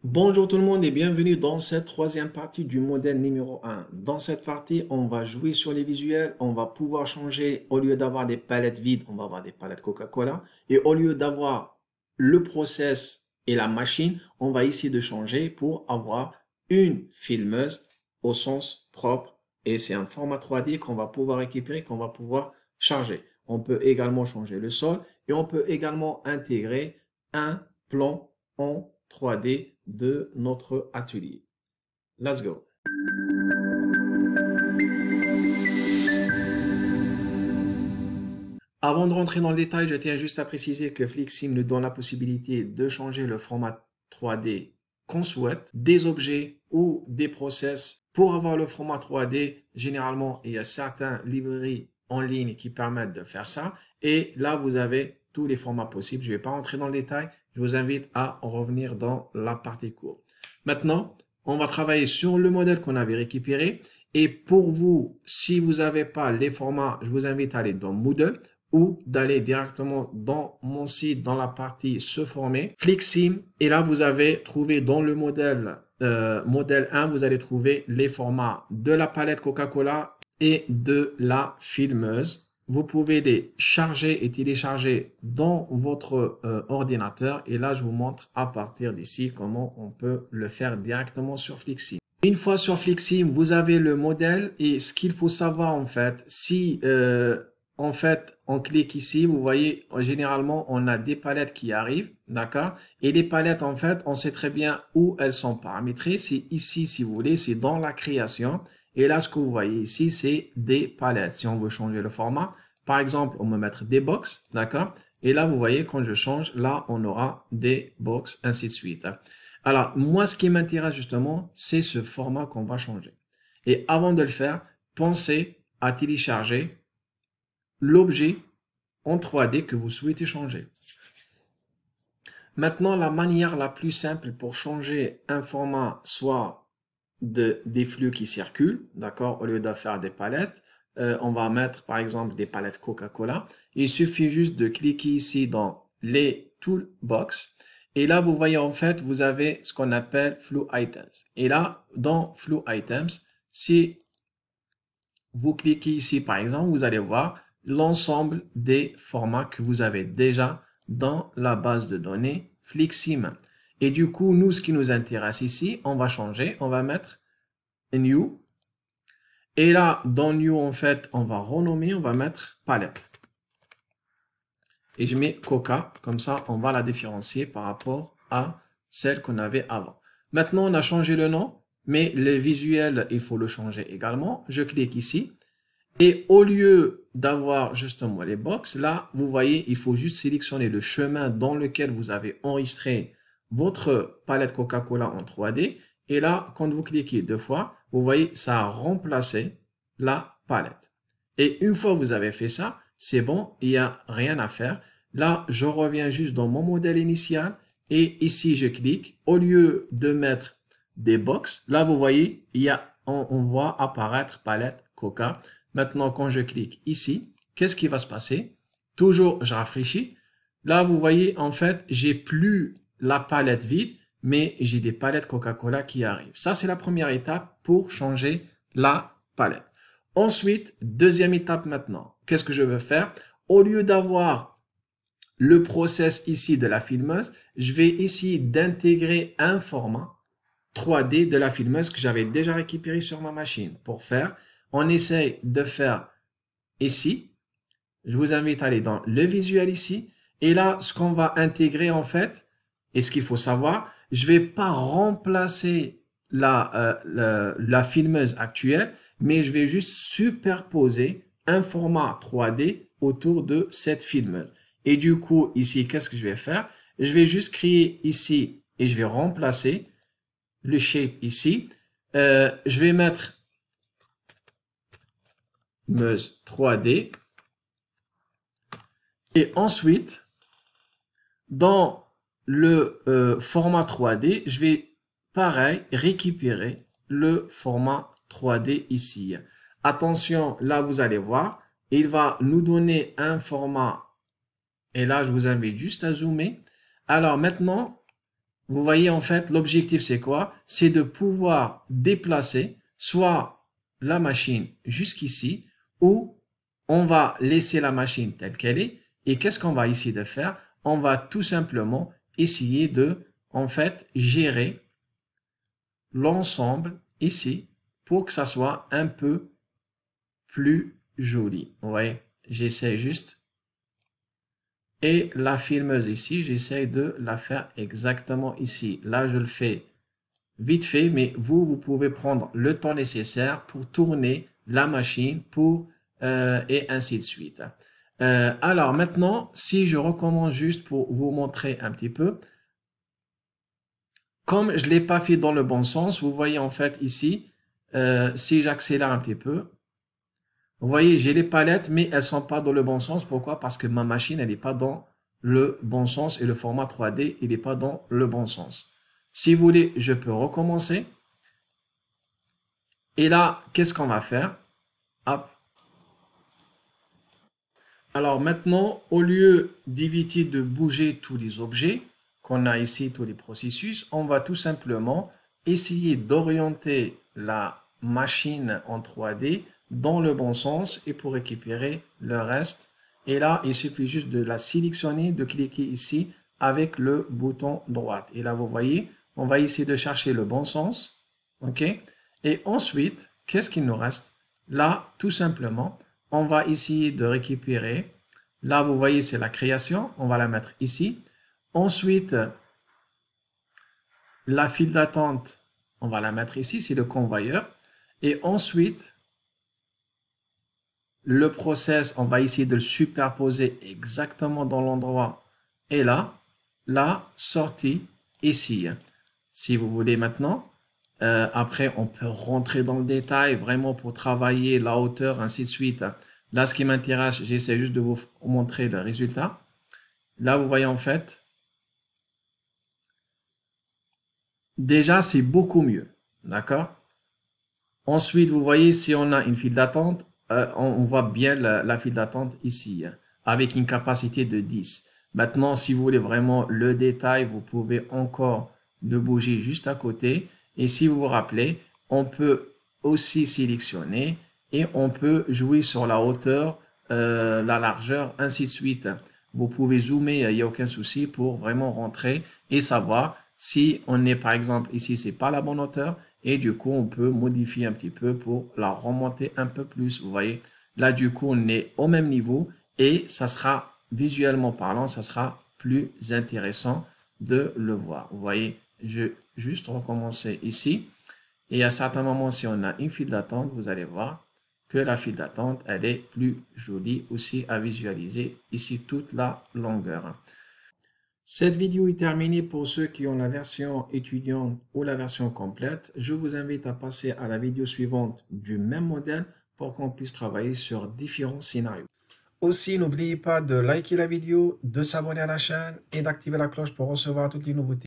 Bonjour tout le monde et bienvenue dans cette troisième partie du modèle numéro un. Dans cette partie, on va jouer sur les visuels, on va pouvoir changer, au lieu d'avoir des palettes vides, on va avoir des palettes Coca-Cola. Et au lieu d'avoir le process et la machine, on va essayer de changer pour avoir une filmeuse au sens propre. Et c'est un format 3D qu'on va pouvoir récupérer, qu'on va pouvoir charger. On peut également changer le sol et on peut également intégrer un plan en 3D de notre atelier. Let's go. Avant de rentrer dans le détail, je tiens juste à préciser que Flixim nous donne la possibilité de changer le format 3D qu'on souhaite, des objets ou des process. Pour avoir le format 3D, généralement, il y a certaines librairies en ligne qui permettent de faire ça. Et là, vous avez tous les formats possibles. Je ne vais pas rentrer dans le détail. Je vous invite à revenir dans la partie cours. Maintenant, on va travailler sur le modèle qu'on avait récupéré. Et pour vous, si vous n'avez pas les formats, je vous invite à aller dans Moodle ou d'aller directement dans mon site, dans la partie se former, Flixim. Et là, vous avez trouvé dans le modèle 1, vous allez trouver les formats de la palette Coca-Cola et de la filmeuse. Vous pouvez les charger et télécharger dans votre ordinateur. Et là, je vous montre à partir d'ici comment on peut le faire directement sur Flixim. Une fois sur Flixim, vous avez le modèle et ce qu'il faut savoir en fait, si en fait on clique ici, vous voyez généralement on a des palettes qui arrivent, d'accord? Et les palettes en fait, on sait très bien où elles sont paramétrées. C'est ici si vous voulez, c'est dans la création. Et là ce que vous voyez ici, c'est des palettes. Si on veut changer le format, par exemple, on va mettre des box, d'accord? Et là vous voyez quand je change, là on aura des box, ainsi de suite. Alors, moi, ce qui m'intéresse justement, c'est ce format qu'on va changer. Et avant de le faire, pensez à télécharger l'objet en 3D que vous souhaitez changer. Maintenant, la manière la plus simple pour changer un format, soit des flux qui circulent, d'accord, au lieu de faire des palettes, on va mettre par exemple des palettes Coca-Cola. Il suffit juste de cliquer ici dans les Toolbox. Et là, vous voyez en fait, vous avez ce qu'on appelle Flow Items. Et là, dans Flow Items, si vous cliquez ici par exemple, vous allez voir l'ensemble des formats que vous avez déjà dans la base de données Flixim. Et du coup, nous, ce qui nous intéresse ici, on va changer, on va mettre New. Et là, dans New, en fait, on va renommer, on va mettre palette. Et je mets Coca, comme ça, on va la différencier par rapport à celle qu'on avait avant. Maintenant, on a changé le nom, mais le visuel, il faut le changer également. Je clique ici. Et au lieu d'avoir justement les box, là, vous voyez, il faut juste sélectionner le chemin dans lequel vous avez enregistré votre palette Coca-Cola en 3D. Et là, quand vous cliquez deux fois, vous voyez, ça a remplacé la palette. Et une fois que vous avez fait ça, c'est bon, il n'y a rien à faire. Là, je reviens juste dans mon modèle initial et ici, je clique. Au lieu de mettre des box, là, vous voyez, on voit apparaître palette Coca. Maintenant, quand je clique ici, qu'est-ce qui va se passer? Toujours, je rafraîchis. Là, vous voyez, en fait, j'ai plus la palette vide, mais j'ai des palettes Coca-Cola qui arrivent. Ça, c'est la première étape pour changer la palette. Ensuite, deuxième étape maintenant. Qu'est-ce que je veux faire? Au lieu d'avoir le process ici de la filmeuse, je vais essayer d'intégrer un format 3D de la filmeuse que j'avais déjà récupéré sur ma machine. Pour faire, on essaye de faire ici. Je vous invite à aller dans le visuel ici. Et là, ce qu'on va intégrer en fait, et ce qu'il faut savoir, je vais pas remplacer la filmeuse actuelle, mais je vais juste superposer un format 3D autour de cette filmeuse. Et du coup, ici, qu'est-ce que je vais faire? Je vais juste créer ici et je vais remplacer le shape ici. Je vais mettre meuse 3D. Et ensuite, dans le format 3D, je vais pareil récupérer le format 3D ici. Attention, là vous allez voir, il va nous donner un format. Et là, je vous invite juste à zoomer. Alors maintenant, Vous voyez, en fait, l'objectif, c'est quoi? C'est de pouvoir déplacer soit la machine jusqu'ici, ou on va laisser la machine telle qu'elle est. Et qu'est-ce qu'on va essayer de faire? On va tout simplement essayer de, en fait, gérer l'ensemble ici pour que ça soit un peu plus joli. Vous voyez, j'essaie juste. Et la filmeuse ici, j'essaie de la faire exactement ici. Là, je le fais vite fait, mais vous pouvez prendre le temps nécessaire pour tourner la machine et ainsi de suite. Alors maintenant, si je recommence juste pour vous montrer un petit peu, comme je ne l'ai pas fait dans le bon sens, vous voyez en fait ici, si j'accélère un petit peu, vous voyez, j'ai les palettes, mais elles sont pas dans le bon sens. Pourquoi? Parce que ma machine, elle n'est pas dans le bon sens et le format 3D, il n'est pas dans le bon sens. Si vous voulez, je peux recommencer. Et là, qu'est-ce qu'on va faire? Hop. Alors maintenant, au lieu d'éviter de bouger tous les objets qu'on a ici, tous les processus, on va tout simplement essayer d'orienter la machine en 3D dans le bon sens et pour récupérer le reste. Et là, il suffit juste de la sélectionner, de cliquer ici avec le bouton droit. Et là, vous voyez, on va essayer de chercher le bon sens. OK? Et ensuite, qu'est-ce qu'il nous reste? Là, tout simplement, on va essayer de récupérer. Là, vous voyez, c'est la création. On va la mettre ici. Ensuite, la file d'attente, on va la mettre ici. C'est le convoyeur. Et ensuite, le process, on va essayer de le superposer exactement dans l'endroit. Et là, la sortie ici. Si vous voulez maintenant. Après, on peut rentrer dans le détail vraiment pour travailler la hauteur, ainsi de suite. Là, ce qui m'intéresse, j'essaie juste de vous montrer le résultat. Là, vous voyez en fait, déjà, c'est beaucoup mieux. D'accord? Ensuite, vous voyez, si on a une file d'attente, on voit bien la file d'attente ici, avec une capacité de 10. Maintenant, si vous voulez vraiment le détail, vous pouvez encore le bouger juste à côté. Et si vous vous rappelez, on peut aussi sélectionner et on peut jouer sur la hauteur, la largeur, ainsi de suite. Vous pouvez zoomer, il n'y a aucun souci pour vraiment rentrer et savoir si on est, par exemple, ici, c'est pas la bonne hauteur. Et du coup, on peut modifier un petit peu pour la remonter un peu plus. Vous voyez, là, du coup, on est au même niveau et ça sera, visuellement parlant, ça sera plus intéressant de le voir. Vous voyez, je vais juste recommencer ici. Et à certains moments, si on a une file d'attente, vous allez voir que la file d'attente, elle est plus jolie aussi à visualiser ici toute la longueur. Cette vidéo est terminée pour ceux qui ont la version étudiante ou la version complète. Je vous invite à passer à la vidéo suivante du même modèle pour qu'on puisse travailler sur différents scénarios. Aussi, n'oubliez pas de liker la vidéo, de s'abonner à la chaîne et d'activer la cloche pour recevoir toutes les nouveautés.